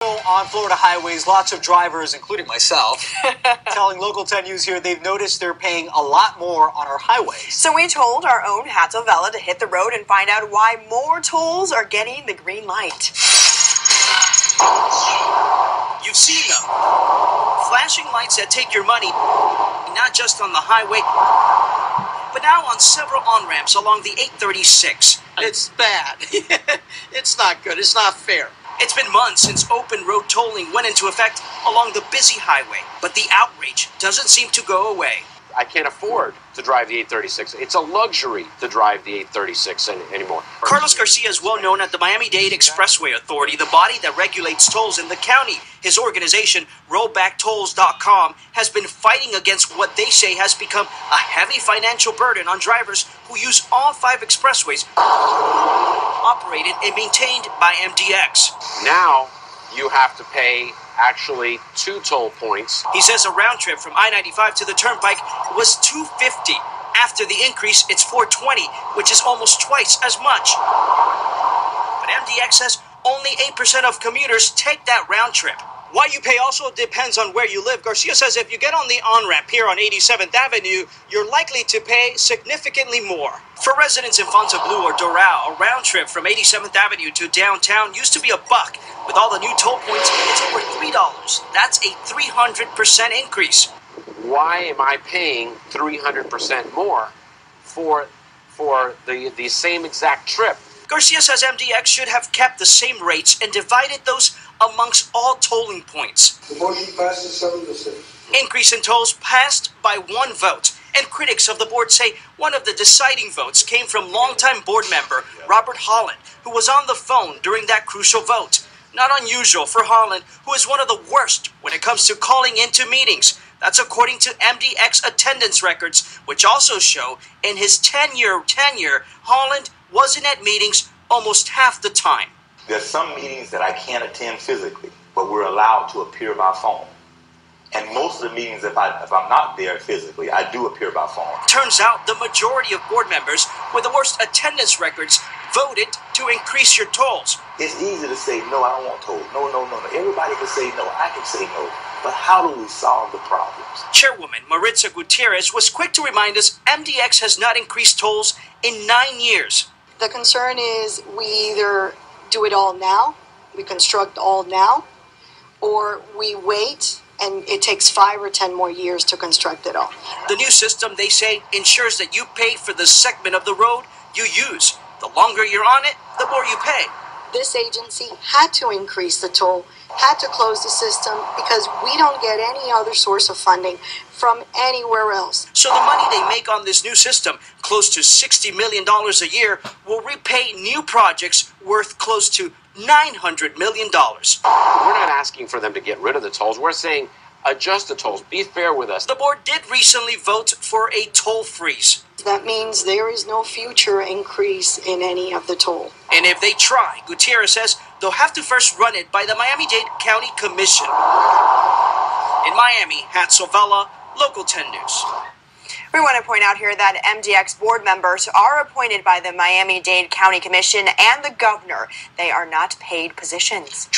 On Florida highways, lots of drivers, including myself, telling Local 10 News here they've noticed they're paying a lot more on our highways. So we told our own Hatzo Vela to hit the road and find out why more tolls are getting the green light. You've seen them. Flashing lights that take your money, not just on the highway, but now on several on-ramps along the 836. It's bad. It's not good. It's not fair. It's been months since open road tolling went into effect along the busy highway, but the outrage doesn't seem to go away. I can't afford to drive the 836. It's a luxury to drive the 836 anymore. Carlos Garcia is well known at the Miami-Dade Expressway Authority, the body that regulates tolls in the county. His organization, RollbackTolls.com, has been fighting against what they say has become a heavy financial burden on drivers who use all 5 expressways operated and maintained by MDX. Now you have to pay actually 2 toll points. He says a round trip from I-95 to the Turnpike was $250. After the increase, it's $420, which is almost twice as much. But MDX says only 8% of commuters take that round trip. Why you pay also depends on where you live. Garcia says if you get on the on-ramp here on 87th Avenue, you're likely to pay significantly more. For residents in Fontainebleau or Doral, a round trip from 87th Avenue to downtown used to be $1. With all the new toll points, it's over $3. That's a 300% increase. Why am I paying 300% more for the same exact trip? Garcia says MDX should have kept the same rates and divided those amongst all tolling points. The motion passes 7-6. Increase in tolls passed by 1 vote. And critics of the board say one of the deciding votes came from longtime board member Robert Holland, who was on the phone during that crucial vote. Not unusual for Holland, who is one of the worst when it comes to calling into meetings. That's according to MDX attendance records, which also show in his 10-year tenure, Holland wasn't at meetings almost half the time. There's some meetings that I can't attend physically, but we're allowed to appear by phone. And most of the meetings, if I'm not there physically, I do appear by phone. Turns out the majority of board members with the worst attendance records voted to increase your tolls. It's easy to say, no, I don't want tolls. No. Everybody can say no. I can say no. But how do we solve the problems? Chairwoman Maritza Gutierrez was quick to remind us MDX has not increased tolls in 9 years. The concern is we either do it all now, we construct all now, or we wait and it takes 5 or 10 more years to construct it all. The new system, they say, ensures that you pay for the segment of the road you use. The longer you're on it, the more you pay. This agency had to increase the toll, had to close the system because we don't get any other source of funding from anywhere else. So the money they make on this new system, close to $60 million a year, will repay new projects worth close to $900 million. We're not asking for them to get rid of the tolls. We're saying adjust the tolls. Be fair with us. The board did recently vote for a toll freeze. That means there is no future increase in any of the toll. And if they try, Gutierrez says they'll have to first run it by the Miami-Dade County Commission. In Miami, Hatzo Vela, Local 10 News. We want to point out here that MDX board members are appointed by the Miami-Dade County Commission and the governor. They are not paid positions.